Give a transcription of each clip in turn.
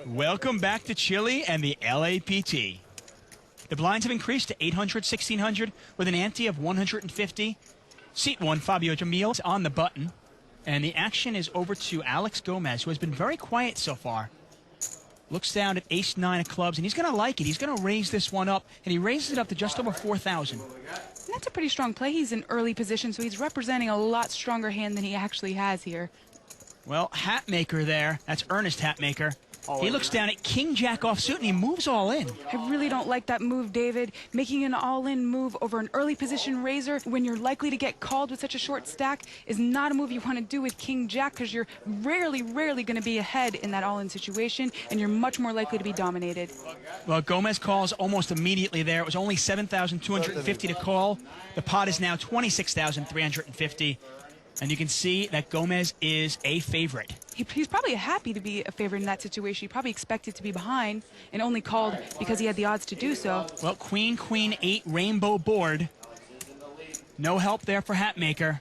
Welcome back to Chile and the LAPT. The blinds have increased to 800, 1600 with an ante of 150. Seat 1, Fabio Jamil, is on the button. And the action is over to Alex Gomez, who has been very quiet so far. Looks down at ace-9 of clubs, and he's going to like it. He's going to raise this one up, and he raises it up to just over 4,000. That's a pretty strong play. He's in early position, so he's representing a lot stronger hand than he actually has here. Well, Hatmaker there. That's Ernest Hatmaker. He looks down at King-Jack offsuit, and he moves all in. I really don't like that move, David. Making an all-in move over an early position raiser when you're likely to get called with such a short stack is not a move you want to do with King-Jack, because you're rarely going to be ahead in that all-in situation, and you're much more likely to be dominated. Well, Gomez calls almost immediately there. It was only 7,250 to call. The pot is now 26,350. And you can see that Gomez is a favorite. He's probably happy to be a favorite in that situation. He probably expected to be behind and only called because he had the odds to do so. Well, Queen, Queen, 8, rainbow board. No help there for Hatmaker.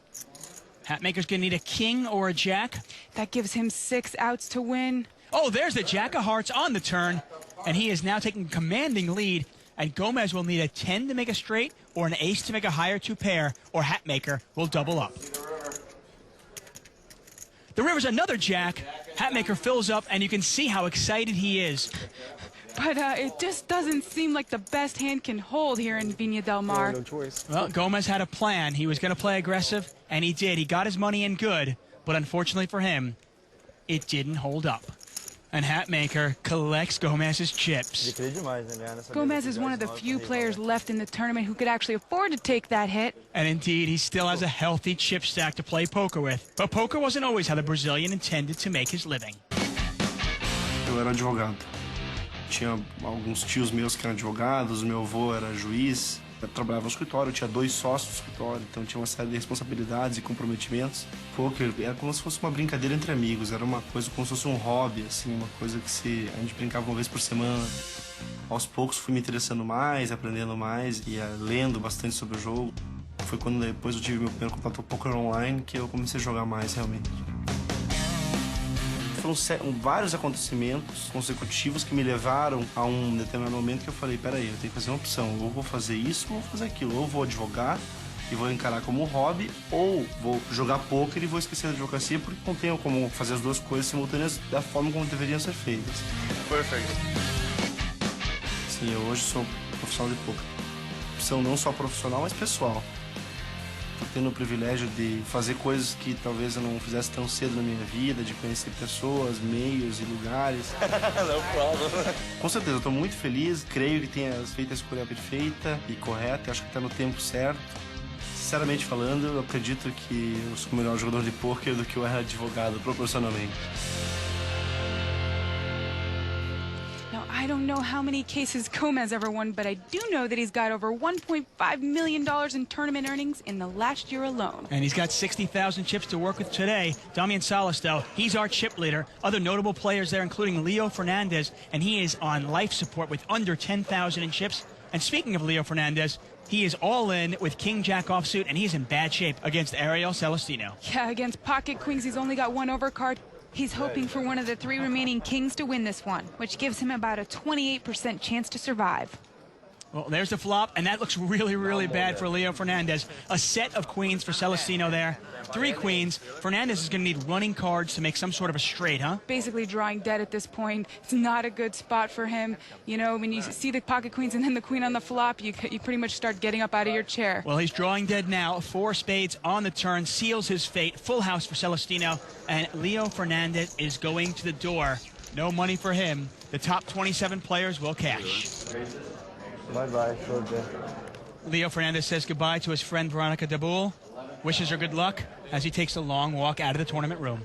Hatmaker's going to need a king or a jack. That gives him 6 outs to win. Oh, there's the jack of hearts on the turn. And he is now taking a commanding lead. And Gomez will need a 10 to make a straight or an ace to make a higher 2 pair, or Hatmaker will double up. The river's another jack. Hatmaker fills up, and you can see how excited he is. But it just doesn't seem like the best hand can hold here in Viña del Mar. No choice. Well, Gomez had a plan. He was going to play aggressive, and he did. He got his money in good, but unfortunately for him, it didn't hold up. And Hatmaker collects Gomez's chips. Gomez is one of the few players left in the tournament who could actually afford to take that hit. And indeed, he still has a healthy chip stack to play poker with. But poker wasn't always how the Brazilian intended to make his living. Eu era advogado. Tinha alguns tios meus que eram advogados, meu avô era juiz. Eu trabalhava no escritório, eu tinha 2 sócios no escritório, então tinha uma série de responsabilidades e comprometimentos. Poker era como se fosse uma brincadeira entre amigos, era uma coisa como se fosse um hobby, assim, uma coisa que a gente brincava uma vez por semana. Aos poucos fui me interessando mais, aprendendo mais e lendo bastante sobre o jogo. Foi quando depois eu tive meu primeiro contato com o poker online que eu comecei a jogar mais realmente. Foram vários acontecimentos consecutivos que me levaram a um determinado momento que eu falei, peraí, eu tenho que fazer uma opção, ou vou fazer isso ou vou fazer aquilo, ou vou advogar e vou encarar como um hobby, ou vou jogar poker e vou esquecer da advocacia porque não tenho como fazer as duas coisas simultâneas da forma como deveriam ser feitas. Perfeito. Sim, eu hoje sou profissional de poker. Opção não só profissional, mas pessoal. Tô tendo o privilégio de fazer coisas que talvez eu não fizesse tão cedo na minha vida, de conhecer pessoas, meios e lugares. No problem. Com certeza, eu tô muito feliz, creio que tenha feito a escolha perfeita e correta, acho que tá no tempo certo. Sinceramente falando, eu acredito que eu sou o melhor jogador de pôquer do que eu era advogado, proporcionalmente. I don't know how many cases Gomez ever won, but I do know that he's got over $1.5 million in tournament earnings in the last year alone. And he's got 60,000 chips to work with today. Damian Salas, though, he's our chip leader. Other notable players there, including Leo Fernandez, and he is on life support with under 10,000 in chips. And speaking of Leo Fernandez, he is all in with King-Jack offsuit, and he's in bad shape against Ariel Celestino. Yeah, against pocket queens, he's only got 1 overcard. He's hoping for one of the 3 remaining kings to win this one, which gives him about a 28% chance to survive. Well, there's the flop, and that looks really bad for Leo Fernandez. A set of queens for Celestino there. 3 queens. Fernandez is going to need running cards to make some sort of a straight, huh? Basically drawing dead at this point. It's not a good spot for him. You know, when you see the pocket queens and then the queen on the flop, you pretty much start getting up out of your chair. Well, he's drawing dead now. 4 spades on the turn, seals his fate. Full house for Celestino, and Leo Fernandez is going to the door. No money for him. The top 27 players will cash. Bye-bye. Leo Fernandez says goodbye to his friend Veronica Daboul. Wishes her good luck as he takes a long walk out of the tournament room.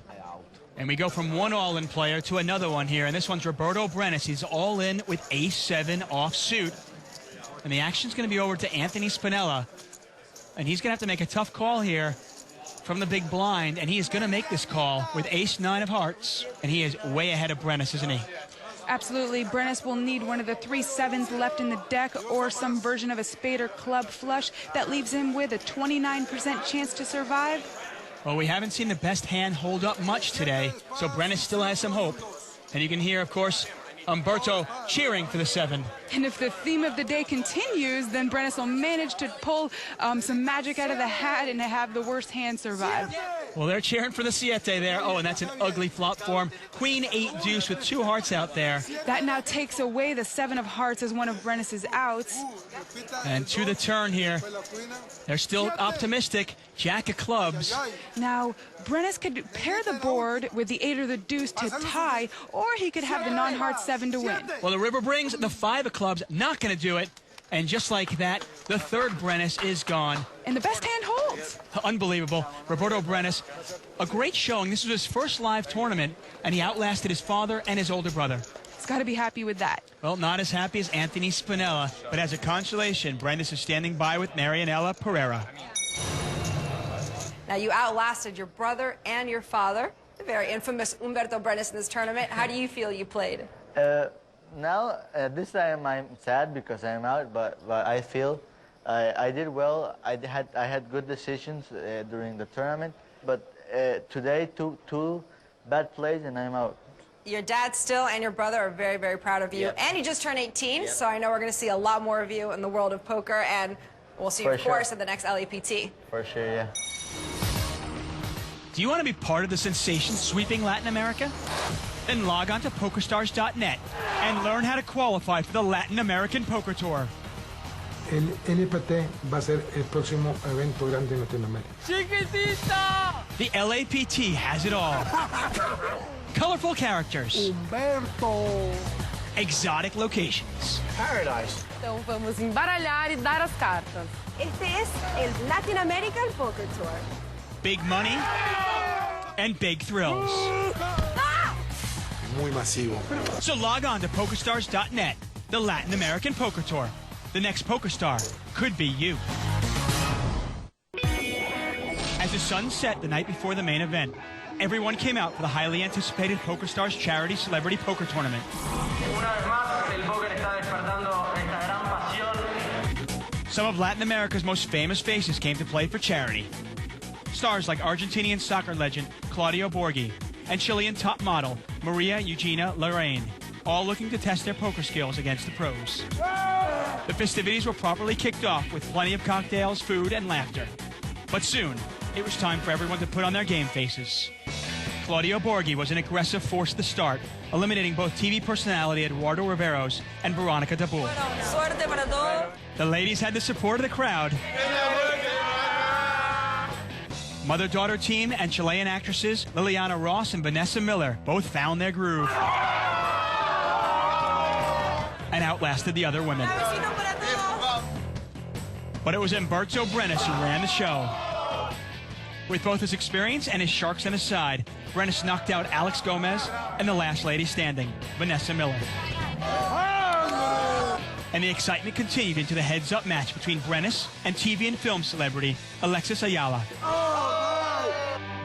And we go from one all-in player to another one here, and this one's Roberto Brenes. He's all in with ace-7 offsuit. And the action's going to be over to Anthony Spinella. And he's going to have to make a tough call here from the big blind, and he is going to make this call with ace-9 of hearts. And he is way ahead of Brenes, isn't he? Absolutely. Brenes will need one of the 3 sevens left in the deck or some version of a spade or club flush. That leaves him with a 29% chance to survive. Well, we haven't seen the best hand hold up much today, so Brenes still has some hope. And you can hear, of course, Umberto cheering for the 7. And if the theme of the day continues, then Brenes will manage to pull some magic out of the hat and have the worst hand survive. Well, they're cheering for the siete there. Oh, and that's an ugly flop form. Queen 8 deuce with 2 hearts out there. That now takes away the 7 of hearts as one of Brenes' outs. And to the turn here, they're still optimistic. Jack of clubs. Now, Brenes could pair the board with the 8 or the deuce to tie, or he could have the non-heart 7 to win. Well, the river brings the 5 of clubs, not going to do it. And just like that, the 3rd Brenes is gone. And the best hand holds. Unbelievable. Roberto Brenes, a great showing. This was his first live tournament, and he outlasted his father and his older brother. He's got to be happy with that. Well, not as happy as Anthony Spinella, but as a consolation, Brenes is standing by with Marianela Pereira. Now, you outlasted your brother and your father, the very infamous Humberto Brenes in this tournament. How do you feel you played? Now, this time I'm sad because I'm out, but I feel I did well. I had good decisions during the tournament, but today two bad plays and I'm out. Your dad still and your brother are very, very proud of you. Yep. And you just turned 18, Yep. so I know we're going to see a lot more of you in the world of poker, and we'll see you, For of sure. course, at the next LAPT. For sure, yeah. Do you want to be part of the sensation sweeping Latin America? Then log on to PokerStars.net and learn how to qualify for the Latin American Poker Tour. El LAPT va a ser el próximo evento grande en Latinoamérica. The LAPT has it all. Colorful characters. Humberto. Exotic locations. Paradise. Então vamos embaralhar e dar as cartas. Este es el Latin American Poker Tour. Big money and big thrills. Muy masivo. So log on to PokerStars.net, the Latin American Poker Tour. The next Poker Star could be you. As the sun set the night before the main event, everyone came out for the highly anticipated PokerStars Charity Celebrity Poker Tournament. Some of Latin America's most famous faces came to play for charity. Stars like Argentinian soccer legend Claudio Borghi and Chilean top model Maria Eugenia Larraín, all looking to test their poker skills against the pros. The festivities were properly kicked off with plenty of cocktails, food, and laughter. But soon, it was time for everyone to put on their game faces. Claudio Borghi was an aggressive force at the start, eliminating both TV personality Eduardo Riveros and Veronica Dabul. Suerte para todos. The ladies had the support of the crowd. Mother-daughter team and Chilean actresses Liliana Ross and Vanessa Miller both found their groove and outlasted the other women. But it was Humberto Brenes who ran the show. With both his experience and his sharks on his side, Brenes knocked out Alex Gomez and the last lady standing, Vanessa Miller. And the excitement continued into the heads-up match between Brenes and TV and film celebrity Alexis Ayala.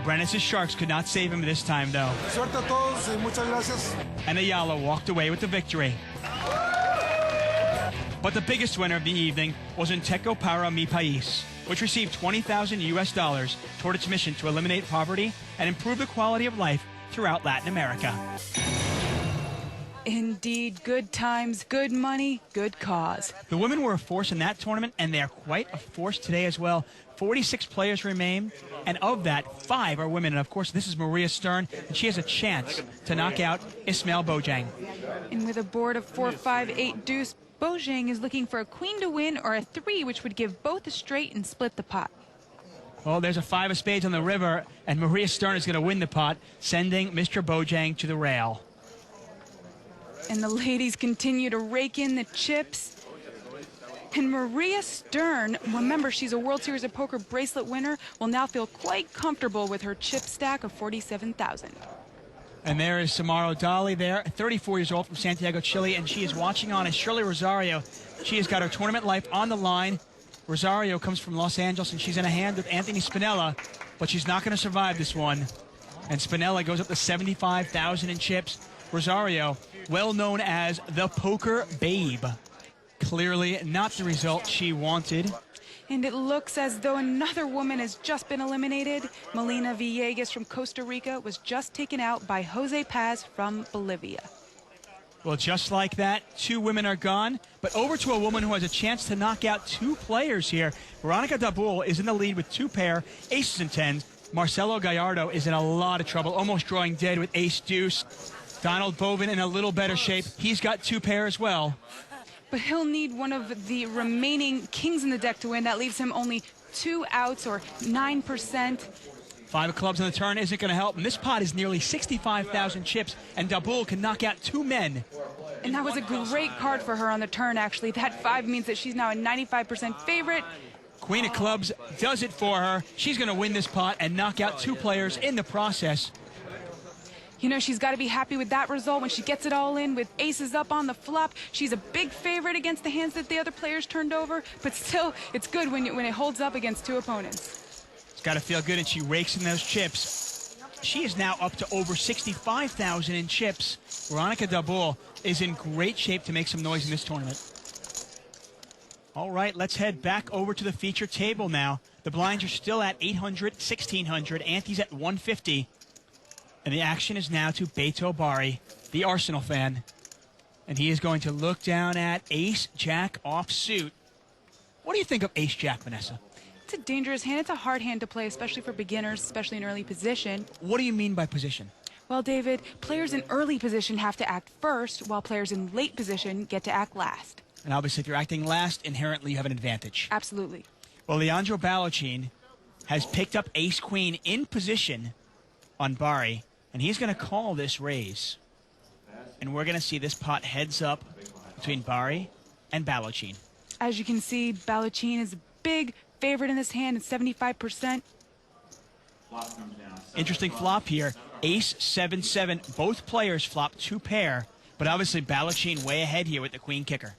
Brenes' sharks could not save him this time, though. Suerte a todos y muchas gracias. And Ayala walked away with the victory. But the biggest winner of the evening was Inteco Para Mi País, which received $20,000 toward its mission to eliminate poverty and improve the quality of life throughout Latin America. Indeed, good times, good money, good cause. The women were a force in that tournament, and they are quite a force today as well. 46 players remain, and of that, 5 are women. And of course, this is Maria Stern, and she has a chance to knock out Ismael Bojang. And with a board of 4, 5, 8 deuce, Bojang is looking for a queen to win or a 3, which would give both a straight and split the pot. Well, there's a 5 of spades on the river, and Maria Stern is going to win the pot, sending Mr. Bojang to the rail. And the ladies continue to rake in the chips. And Maria Stern, remember she's a World Series of Poker bracelet winner, will now feel quite comfortable with her chip stack of 47,000. And there is Samaro Dali there, 34 years old from Santiago, Chile, and she is watching on as Shirley Rosario. She has got her tournament life on the line. Rosario comes from Los Angeles, and she's in a hand with Anthony Spinella, but she's not going to survive this one. And Spinella goes up to 75,000 in chips. Rosario, well known as the Poker Babe. Clearly not the result she wanted. And it looks as though another woman has just been eliminated. Melina Villegas from Costa Rica was just taken out by Jose Paz from Bolivia. Well, just like that, 2 women are gone, but over to a woman who has a chance to knock out 2 players here. Veronica Dabul is in the lead with 2 pair, aces and tens. Marcelo Gallardo is in a lot of trouble, almost drawing dead with ace deuce. Donald Bovin in a little better shape. He's got 2 pair as well. But he'll need one of the remaining kings in the deck to win. That leaves him only 2 outs, or 9%. 5 of clubs on the turn isn't going to help. And this pot is nearly 65,000 chips, and Dabul can knock out 2 men. And that was a great card for her on the turn, actually. That 5 means that she's now a 95% favorite. Queen of clubs does it for her. She's going to win this pot and knock out 2 players in the process. You know, she's got to be happy with that result when she gets it all in with aces up on the flop. She's a big favorite against the hands that the other players turned over, but still, it's good when it holds up against 2 opponents. It's got to feel good, and she rakes in those chips. She is now up to over 65,000 in chips. Veronica Dabul is in great shape to make some noise in this tournament. All right, let's head back over to the feature table now. The blinds are still at 800, 1,600, ante's at 150. And the action is now to Beto Bari, the Arsenal fan. And he is going to look down at ace-jack offsuit. What do you think of ace-jack, Vanessa? It's a dangerous hand. It's a hard hand to play, especially for beginners, especially in early position. What do you mean by position? Well, David, players in early position have to act first, while players in late position get to act last. And obviously, if you're acting last, inherently you have an advantage. Absolutely. Well, Leandro Ballochin has picked up ace-queen in position on Bari, and he's going to call this raise. And we're going to see this pot heads up between Bari and Ballochin. As you can see, Ballochin is a big favorite in this hand at 75%. Interesting flop here. Ace, 7-7. Both players flop 2 pair, but obviously Ballochin way ahead here with the queen kicker.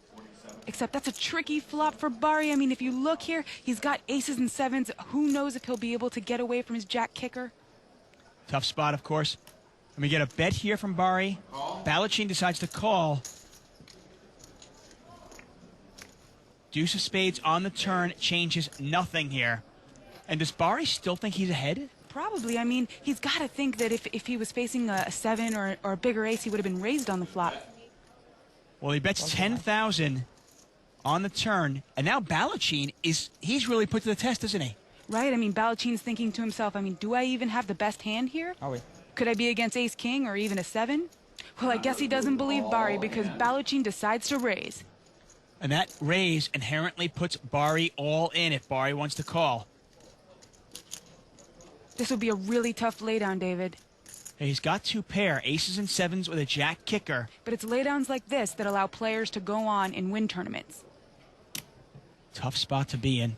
Except that's a tricky flop for Bari. I mean, if you look here, he's got aces and 7s. Who knows if he'll be able to get away from his jack kicker? Tough spot, of course. And we get a bet here from Bari. Ballochin decides to call. Deuce of spades on the turn changes nothing here. And does Bari still think he's ahead? Probably. I mean, he's got to think that if he was facing a 7 or a bigger ace, he would have been raised on the flop. Well, he bets 10,000 on the turn. And now Ballochin he's really put to the test, isn't he? Right? I mean, Ballochin's thinking to himself, I mean, do I even have the best hand here? Could I be against ace-king or even a 7? Well, I guess he doesn't believe Bari because Ballochin decides to raise. And that raise inherently puts Bari all in if Bari wants to call. This will be a really tough laydown, David. He's got 2 pair, aces and 7s with a jack kicker. But it's laydowns like this that allow players to go on and win tournaments. Tough spot to be in.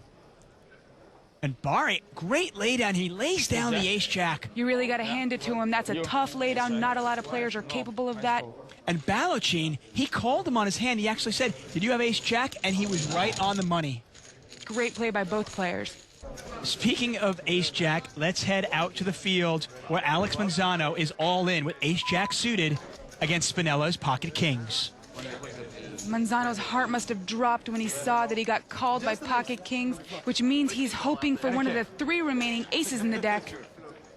And Bari, great laydown. He lays down the ace-jack. You really got to hand it to him. That's a tough laydown. Not a lot of players are capable of that. And Ballochin, he called him on his hand. He actually said, did you have ace-jack? And he was right on the money. Great play by both players. Speaking of ace-jack, let's head out to the field where Alex Manzano is all in with ace-jack suited against Spinella's pocket kings. Manzano's heart must have dropped when he saw that he got called by pocket kings, which means he's hoping for one of the 3 remaining aces in the deck.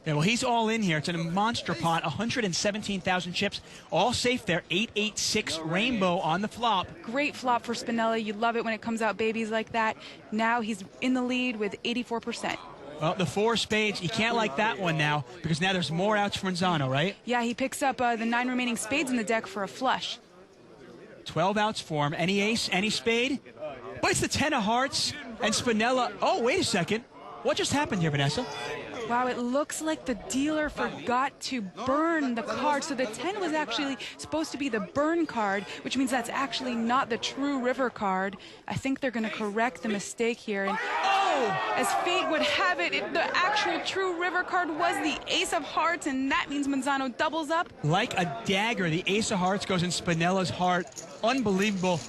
Yeah, well, he's all in here. It's in a monster pot, 117,000 chips, all safe there, 886 rainbow on the flop. Great flop for Spinella. You love it when it comes out babies like that. Now he's in the lead with 84%. Well, the 4 spades, you can't like that one now, because now there's more outs for Manzano, right? Yeah, he picks up the 9 remaining spades in the deck for a flush. 12 outs for him. Any ace, any spade? But it's the 10 of hearts, and Spinella. Oh, wait a second. What just happened here, Vanessa? Wow, it looks like the dealer forgot to burn the card. So the 10 was actually supposed to be the burn card, which means that's actually not the true river card. I think they're going to correct the mistake here. And as fate would have it, the actual true river card was the ace of hearts, and that means Manzano doubles up. Like a dagger, the ace of hearts goes in Spinella's heart. Unbelievable.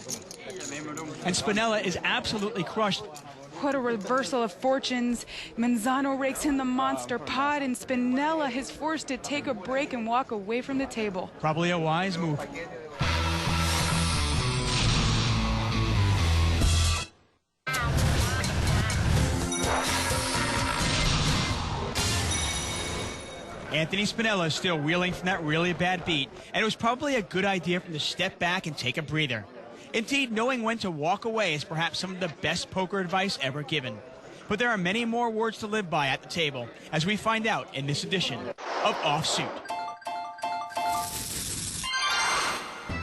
And Spinella is absolutely crushed. What a reversal of fortunes. Manzano rakes in the monster pot, and Spinella is forced to take a break and walk away from the table. Probably a wise move. Anthony Spinella is still reeling from that really bad beat, and it was probably a good idea for him to step back and take a breather. Indeed, knowing when to walk away is perhaps some of the best poker advice ever given. But there are many more words to live by at the table, as we find out in this edition of Offsuit.